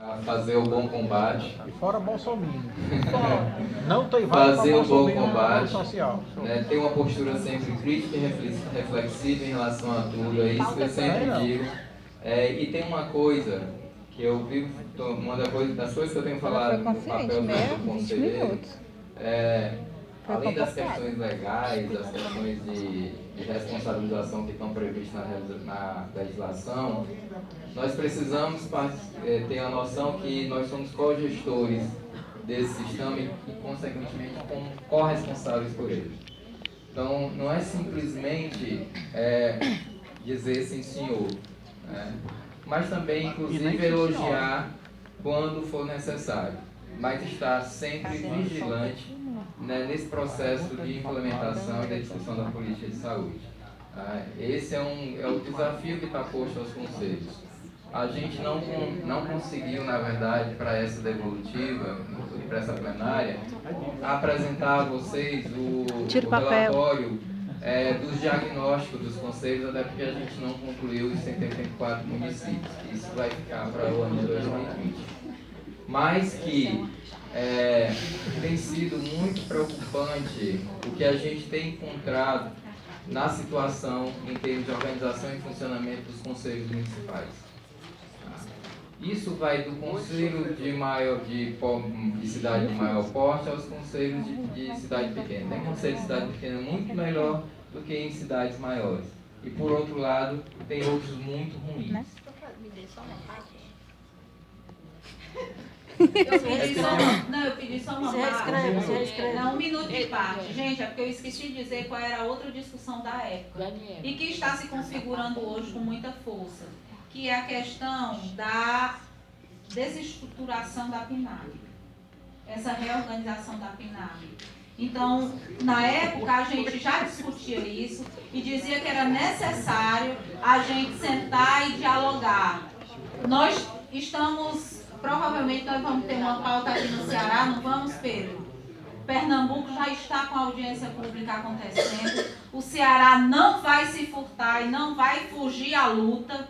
A fazer o bom combate. E fora Bolsonaro. Fora. Não tem vaga Fazer para o bom Bolsonaro combate. social. Né, ter uma postura sempre crítica e reflexiva em relação a tudo. É isso que eu sempre digo. E tem uma coisa que eu vivo, uma das coisas que eu tenho falado no papel do conselheiro, além das questões legais, das questões de responsabilização que estão previstas na legislação, nós precisamos ter a noção que nós somos co-gestores desse sistema e, consequentemente, corresponsáveis por ele. Então, não é simplesmente dizer sim, senhor, né? Mas também, inclusive, elogiar quando for necessário, mas estar sempre vigilante, né, nesse processo de implementação e da discussão da política de saúde. Esse é o desafio que está posto aos conselhos. A gente não conseguiu, na verdade, para essa devolutiva e para essa plenária, apresentar a vocês o relatório dos diagnósticos dos conselhos, até porque a gente não concluiu os 184 municípios. Isso vai ficar para o ano de 2020. Mas que tem sido muito preocupante o que a gente tem encontrado na situação em termos de organização e funcionamento dos conselhos municipais. Isso vai do conselho de cidade de maior porte aos conselhos de cidade pequena. Tem conselho de cidade pequena muito melhor do que em cidades maiores. E por outro lado, tem outros muito ruins. Me dê só uma parte. Eu pedi só uma parte. Não, um minuto de parte. Gente, é porque eu esqueci de dizer qual era a outra discussão da época. E que está se configurando hoje com muita força. Que é a questão da desestruturação da PNAB. Essa reorganização da PNAB. Então, na época, a gente já discutia isso e dizia que era necessário a gente sentar e dialogar. Nós estamos, provavelmente nós vamos ter uma pauta aqui no Ceará, não vamos, Pedro? Pernambuco já está com a audiência pública acontecendo. O Ceará não vai se furtar e não vai fugir à luta.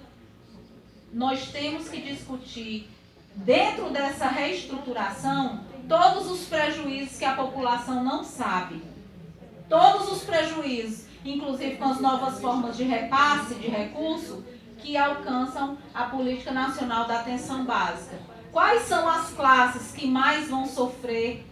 Nós temos que discutir, dentro dessa reestruturação, todos os prejuízos que a população não sabe. Todos os prejuízos, inclusive com as novas formas de repasse de recurso, que alcançam a Política Nacional da Atenção Básica. Quais são as classes que mais vão sofrer?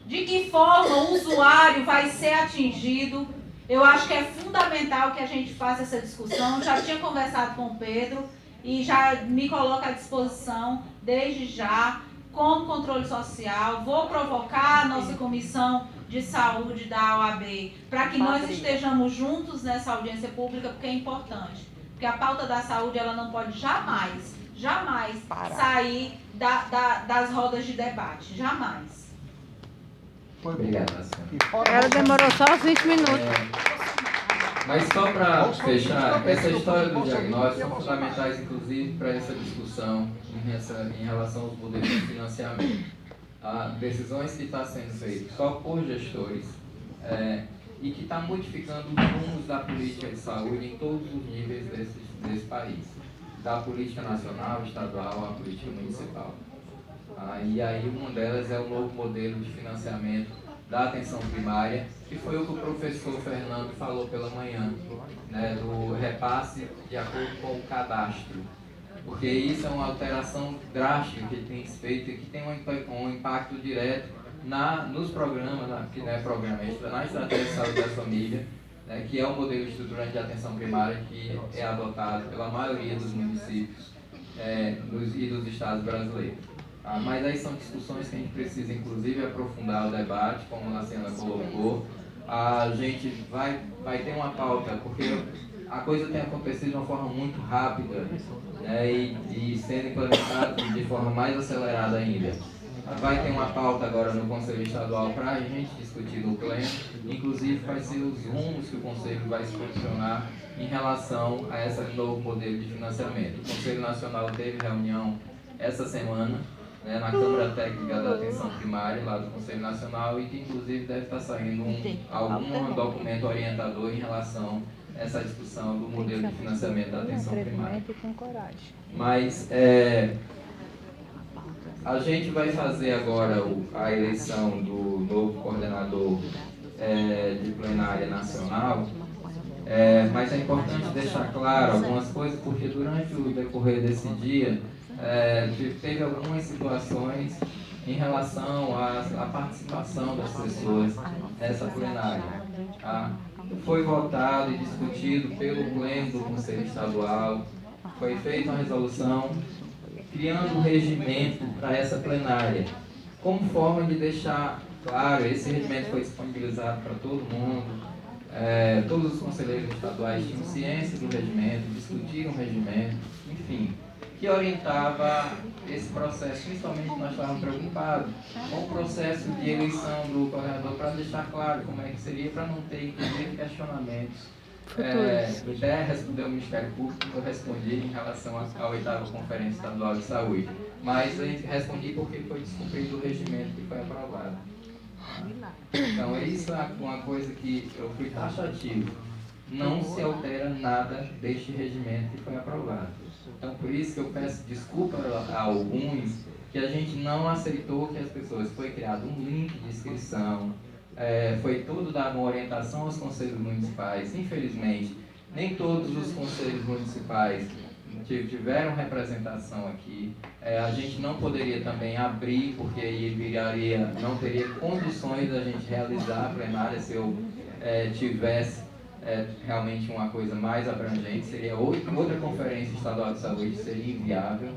De que forma o usuário vai ser atingido? Eu acho que é fundamental que a gente faça essa discussão. Já tinha conversado com o Pedro e já me coloco à disposição, desde já, como controle social. Vou provocar a nossa comissão de saúde da OAB para que nós estejamos juntos nessa audiência pública, porque é importante. Porque a pauta da saúde ela não pode jamais sair das rodas de debate. Jamais. Obrigado, Ela demorou só uns 20 minutos. Mas só para fechar, essa história do diagnóstico são fundamentais, inclusive, para essa discussão em relação aos modelos de financiamento. Decisões que estão sendo feitas só por gestores e que está modificando os rumos da política de saúde em todos os níveis desse país. Da política nacional, estadual, à política municipal. E aí uma delas é o novo modelo de financiamento da atenção primária, que foi o que o professor Fernando falou pela manhã, né, do repasse de acordo com o cadastro. Porque isso é uma alteração drástica que tem se feito e que tem um impacto direto nos programas, que não é programa, na estratégia de saúde da família, né, que é o modelo estruturante de atenção primária que é adotado pela maioria dos municípios e dos estados brasileiros. Mas aí são discussões que a gente precisa, inclusive, aprofundar o debate, como a Luciana colocou. A gente vai ter uma pauta, porque a coisa tem acontecido de uma forma muito rápida, né, e sendo implementada de forma mais acelerada ainda. Vai ter uma pauta agora no Conselho Estadual para a gente discutir no pleno, inclusive quais ser os rumos que o Conselho vai se posicionar em relação a esse novo modelo de financiamento. O Conselho Nacional teve reunião essa semana, né, na Câmara Técnica da Atenção Primária, lá do Conselho Nacional, e que inclusive deve estar saindo algum documento orientador em relação a essa discussão do modelo de financiamento da atenção primária. Mas A gente vai fazer agora a eleição do novo coordenador de plenária nacional, mas é importante deixar claro algumas coisas, porque durante o decorrer desse dia teve algumas situações em relação à participação das pessoas nessa plenária. Tá? Foi votado e discutido pelo pleno do Conselho Estadual, foi feita uma resolução criando um regimento para essa plenária, como forma de deixar claro, esse regimento foi disponibilizado para todo mundo, todos os conselheiros estaduais tinham ciência do regimento, discutiram o regimento, enfim, que orientava esse processo, principalmente nós estávamos preocupados com o processo de eleição do coordenador, para deixar claro como é que seria, para não ter, inclusive, questionamentos. Até respondeu o Ministério Público, eu respondi em relação à 8ª Conferência Estadual de Saúde, mas eu respondi porque foi descumprido o regimento que foi aprovado. Então, isso é uma coisa que eu fui taxativo. Não se altera nada deste regimento que foi aprovado. Então, por isso que eu peço desculpa a alguns que a gente não aceitou que as pessoas... Foi criado um link de inscrição, foi tudo dar uma orientação aos conselhos municipais. Infelizmente, nem todos os conselhos municipais tiveram representação aqui. A gente não poderia também abrir, porque aí não teria condições da gente realizar a plenária se eu tivesse realmente uma coisa mais abrangente. Seria outra conferência estadual de saúde, seria inviável,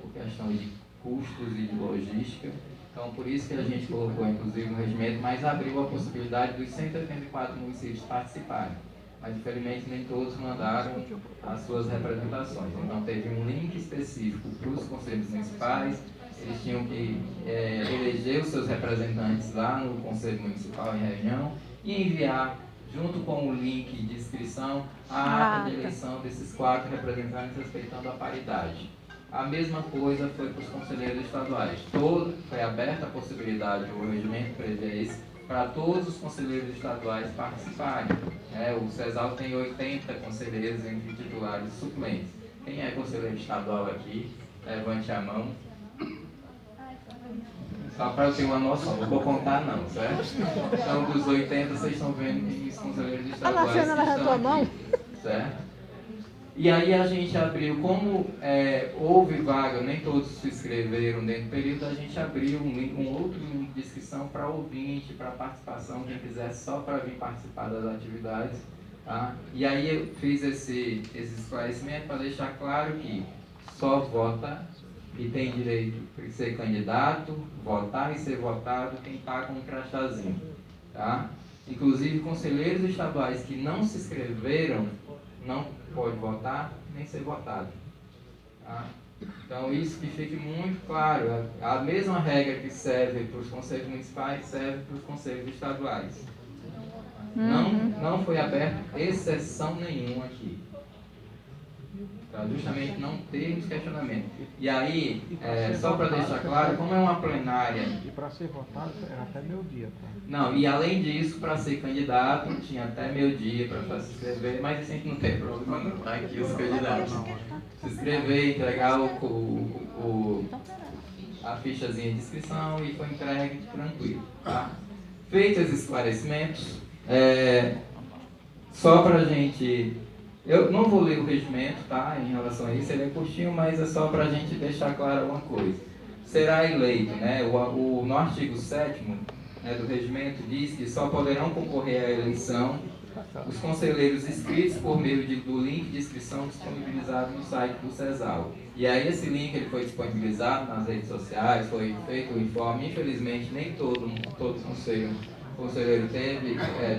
por questão de custos e de logística. Então, por isso que a gente colocou, inclusive, no regimento, mas abriu a possibilidade dos 184 municípios participarem. Mas, infelizmente, nem todos mandaram as suas representações. Então, teve um link específico para os conselhos municipais, eles tinham que eleger os seus representantes lá no Conselho Municipal em reunião e enviar, junto com o link de inscrição, a ata de eleição desses 4 representantes, respeitando a paridade. A mesma coisa foi para os conselheiros estaduais. Foi aberta a possibilidade, o regimento prevê isso, para todos os conselheiros estaduais participarem. O CESAL tem 80 conselheiros entre titulares e suplentes. Quem é conselheiro estadual aqui, levante a mão. Só para eu ter uma noção, não vou contar não, certo? Então, dos 80, vocês estão vendo que os conselheiros estaduais estão aqui, certo? E aí a gente abriu, como houve vaga, nem todos se inscreveram dentro do período, a gente abriu um outro link de inscrição para ouvinte, para participação, quem quisesse só para vir participar das atividades. Tá? E aí eu fiz esse esclarecimento para deixar claro que só vota e tem direito de ser candidato, votar e ser votado quem está com um crachazinho. Tá? Inclusive, conselheiros estaduais que não se inscreveram não pode votar nem ser votado. Tá? Então, isso que fique muito claro. A mesma regra que serve para os conselhos municipais serve para os conselhos estaduais. Não foi aberta exceção nenhuma aqui. Para justamente não termos questionamento. E aí, só para deixar claro, como é uma plenária... E para ser votado era até meio-dia, tá? Não, e além disso, para ser candidato, tinha até meio-dia para se inscrever, mas isso a gente não tem problema não, tá? Aqui os candidatos. Se inscrever, entregar a fichazinha de inscrição e foi entregue tranquilo, tá? Feitos esses esclarecimentos, só para a gente... Eu não vou ler o regimento, tá, em relação a isso, ele é curtinho, mas é só para a gente deixar claro uma coisa. Será eleito, né, no artigo 7º do regimento diz que só poderão concorrer à eleição os conselheiros inscritos por meio do link de inscrição disponibilizado no site do CESAL. E aí esse link ele foi disponibilizado nas redes sociais, foi feito o informe, infelizmente nem todo conselheiro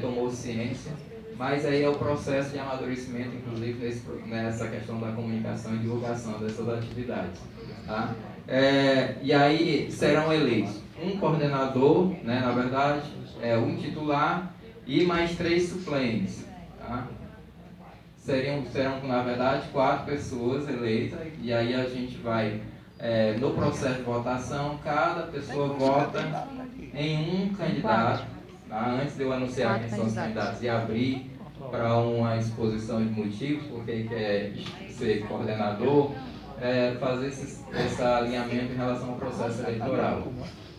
tomou ciência. Mas aí é o processo de amadurecimento, inclusive, nessa questão da comunicação e divulgação dessas atividades. Tá? E aí serão eleitos um coordenador, né, na verdade, um titular e mais 3 suplentes. Tá? Serão, na verdade, 4 pessoas eleitas, e aí a gente vai, no processo de votação, cada pessoa vota em um candidato. Antes de eu anunciar quem são os candidatos e abrir para uma exposição de motivos, porque quer ser coordenador, fazer esse alinhamento em relação ao processo eleitoral.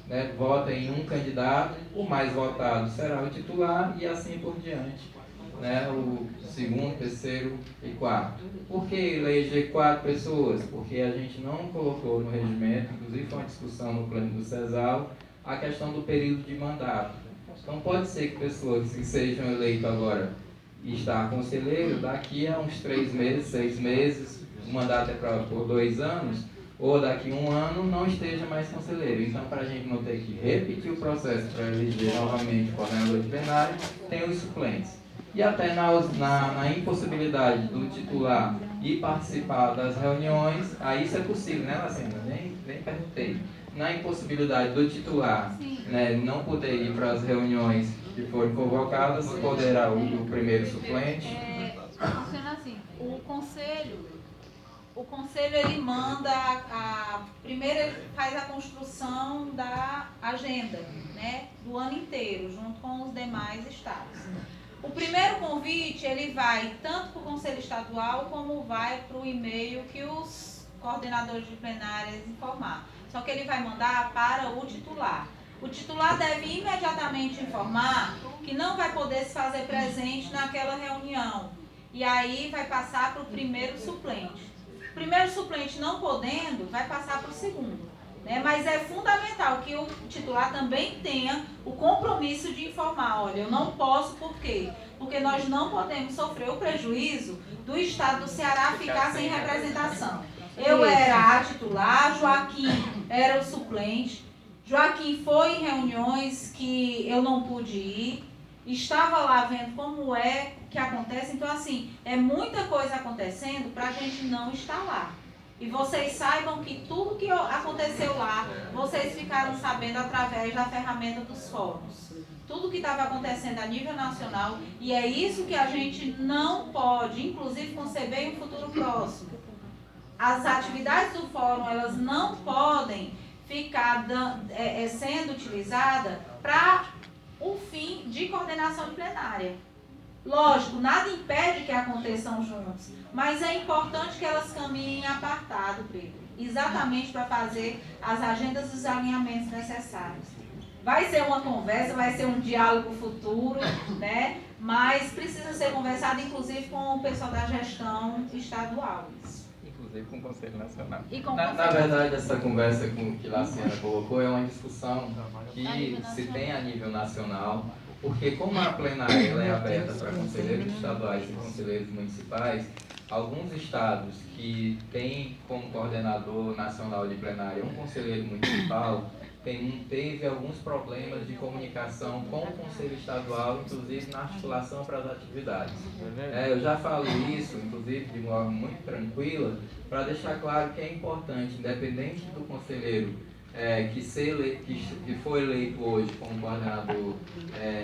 Né? Vota em um candidato, o mais votado será o titular e assim por diante. Né? O segundo, terceiro e quarto. Por que eleger 4 pessoas? Porque a gente não colocou no regimento, inclusive foi uma discussão no plano do CESAL, a questão do período de mandato. Então pode ser que pessoas que sejam eleitas agora e estar conselheiro, daqui a uns 3 meses, 6 meses, o mandato é por 2 anos, ou daqui a 1 ano não esteja mais conselheiro. Então, para a gente não ter que repetir o processo para eleger novamente o coordenador de plenário, tem os suplentes. E até na impossibilidade do titular ir participar das reuniões, aí isso é possível, né, Lacena? Nem perguntei. Na impossibilidade do titular, né, não poder ir para as reuniões que foram convocadas, poderá o primeiro suplente. Funciona assim, o conselho ele manda, primeiro ele faz a construção da agenda, né, do ano inteiro, junto com os demais estados. O primeiro convite ele vai tanto para o Conselho Estadual como vai para o e-mail que os coordenadores de plenárias informar. Só que ele vai mandar para o titular. O titular deve imediatamente informar que não vai poder se fazer presente naquela reunião. E aí vai passar para o primeiro suplente. O primeiro suplente não podendo, vai passar para o segundo. Né? Mas é fundamental que o titular também tenha o compromisso de informar. Olha, eu não posso, por quê? Porque nós não podemos sofrer o prejuízo do Estado do Ceará ficar sem representação. Eu era a titular, Joaquim era o suplente. Joaquim foi em reuniões que eu não pude ir, estava lá vendo como é que acontece. Então, assim, é muita coisa acontecendo para a gente não estar lá. E vocês saibam que tudo que aconteceu lá, vocês ficaram sabendo através da ferramenta dos fóruns. Tudo que estava acontecendo a nível nacional, e é isso que a gente não pode, inclusive, conceber em um futuro próximo. As atividades do fórum, elas não podem ficar sendo utilizadas para o fim de coordenação de plenária. Lógico, nada impede que aconteçam juntos, mas é importante que elas caminhem apartado, Pedro, exatamente para fazer as agendas e os alinhamentos necessários. Vai ser uma conversa, vai ser um diálogo futuro, né? Mas precisa ser conversado, inclusive, com o pessoal da gestão estadual. Inclusive com o Conselho Nacional. Na verdade, essa conversa que Lacena colocou é uma discussão que se tem a nível nacional, porque como a plenária ela é aberta para conselheiros estaduais e conselheiros municipais, alguns estados que têm como coordenador nacional de plenária um conselheiro municipal, teve alguns problemas de comunicação com o Conselho Estadual, inclusive na articulação para as atividades. Eu já falei isso, inclusive, de uma forma muito tranquila, para deixar claro que é importante, independente do conselheiro que foi eleito hoje como coordenador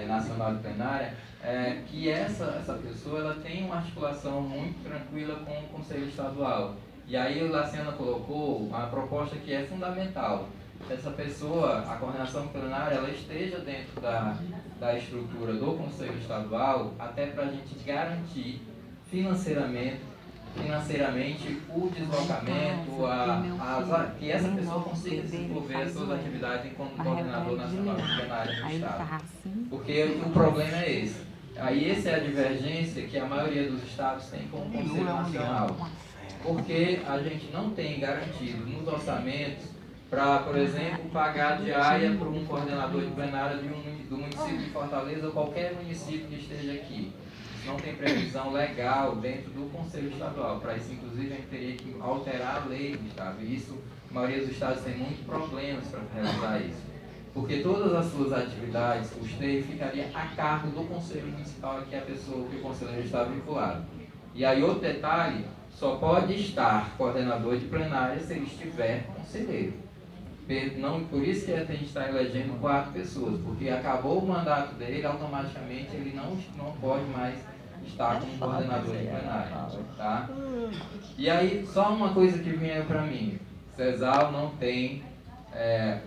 nacional de plenária, que essa pessoa ela tem uma articulação muito tranquila com o Conselho Estadual. E aí o Lacena colocou uma proposta que é fundamental. Essa pessoa, a coordenação plenária, ela esteja dentro da estrutura do Conselho Estadual, até para a gente garantir financeiramente o deslocamento, que essa pessoa consiga desenvolver as suas atividades como coordenador nacional de plenária no Estado. Porque o problema é esse. Aí essa é a divergência que a maioria dos estados tem com o Conselho Nacional. Porque a gente não tem garantido nos orçamentos para, por exemplo, pagar diária para um coordenador de plenária do município de Fortaleza ou qualquer município que esteja aqui. Não tem previsão legal dentro do Conselho Estadual. Para isso, inclusive, a gente teria que alterar a lei do Estado. E isso, a maioria dos estados tem muitos problemas para realizar isso. Porque todas as suas atividades, o custeio ficaria a cargo do Conselho Municipal, que é a pessoa que o conselheiro está vinculado. E aí, outro detalhe, só pode estar coordenador de plenária se ele estiver conselheiro. Não, por isso que a gente está elegendo 4 pessoas, porque acabou o mandato dele, automaticamente ele não pode mais estar como coordenador de plenária. Tá? E aí, só uma coisa que vinha para mim, CESAL não tem,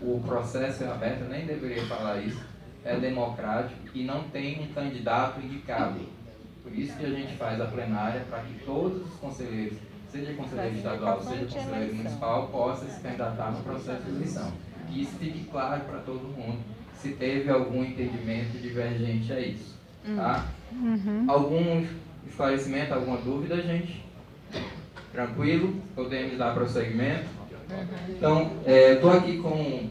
o processo é aberto, eu nem deveria falar isso, é democrático e não tem um candidato indicado. Por isso que a gente faz a plenária, para que todos os conselheiros seja conselheiro estadual, seja conselheiro municipal, possa se candidatar no processo de eleição. Que isso fique claro para todo mundo, se teve algum entendimento divergente a isso. Tá? Algum esclarecimento, alguma dúvida, gente? Tranquilo? Podemos dar prosseguimento? Então, estou aqui com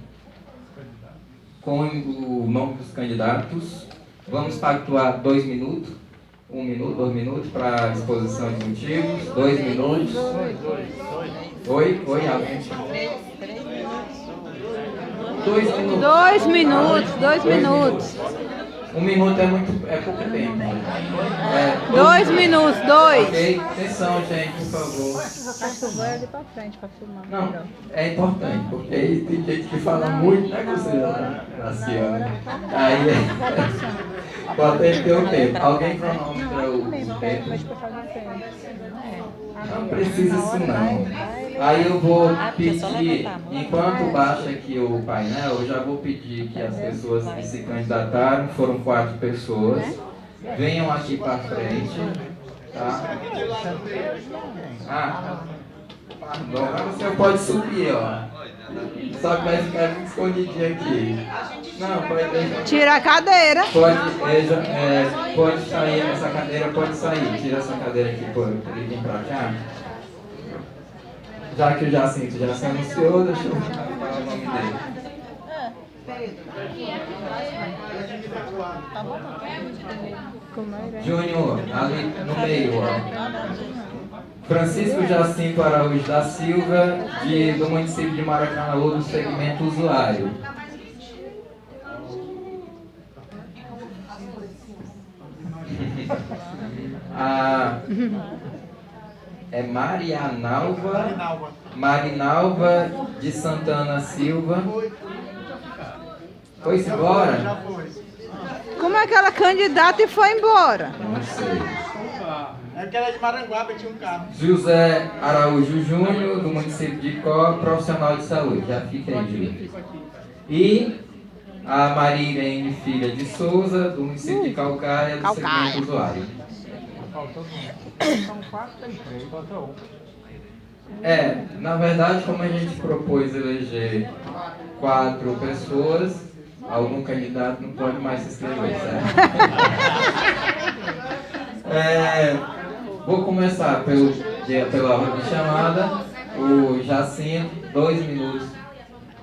o nome dos candidatos. Vamos pactuar 2 minutos. 1 minuto, 2 minutos para exposição de motivos. 2 minutos. Oi, alguém? 2 minutos. 2 minutos, 2 minutos. 1 minuto é pouco tempo. 2 minutos, 2. Ok? Atenção, gente, por favor. Acho que eu vou ali pra frente pra filmar. Não, é importante, porque aí tem gente que fala muito, né, Graciana? Aí pode ter o tempo. Alguém cronometra o tempo? Não precisa isso não. Aí eu vou pedir, enquanto baixa aqui o painel, eu já vou pedir que as pessoas que se candidataram, foram 4 pessoas, venham aqui para frente, tá? Pardon, mas você pode subir, ó. Só que vai ficar escondidinho aqui. Não, pode deixar. Tira a cadeira. Pode sair, essa cadeira pode sair. Tira essa cadeira aqui, por ele vir pra cá. Já que o Jacinto já se anunciou, deixa eu falar o nome dele. Júnior, ali no meio, ó. Francisco Jacinto Araújo da Silva, do município de Maracanaú, do segmento usuário. Marinalva de Santana Silva. Foi-se embora? Já foi. Como é que ela candidata e foi embora? Não sei. É porque ela é de Maranguape, tinha um carro. José Araújo Júnior, do município de Icó, profissional de saúde. Já fica aí, Júnior. E a Maria Irene Filha de Souza, do município de Calcaia, do segmento usuário. Faltou um. São 4, tem 3, faltou um. Na verdade, como a gente propôs eleger 4 pessoas, algum candidato não pode mais se inscrever, certo? Vou começar pela ordem de chamada. O Jacinto, 2 minutos.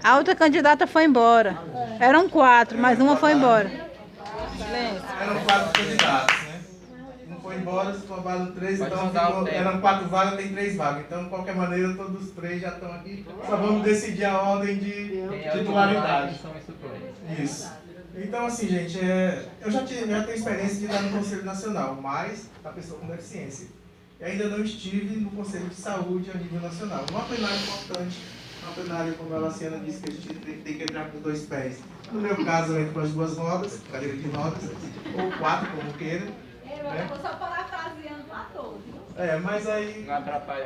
A outra candidata foi embora. Eram 4, mas uma foi embora. Eram 4 candidatos, né? Um foi embora, se formaram 3, então eram 4 vagas, tem 3 vagas. Então, de qualquer maneira, todos os 3 já estão aqui. Só vamos decidir a ordem de titularidade. Isso. Então, assim, gente, eu já tenho experiência de estar no Conselho Nacional, mas a pessoa com deficiência. E ainda não estive no Conselho de Saúde a nível nacional. Uma plenária importante, uma plenária, como a Laciana disse, que a gente tem que entrar com 2 pés. No meu caso, eu entro com as 2 rodas, cadeira de rodas, ou 4, como queira. Eu vou só parafraseando para todos. Mas aí... Não atrapalha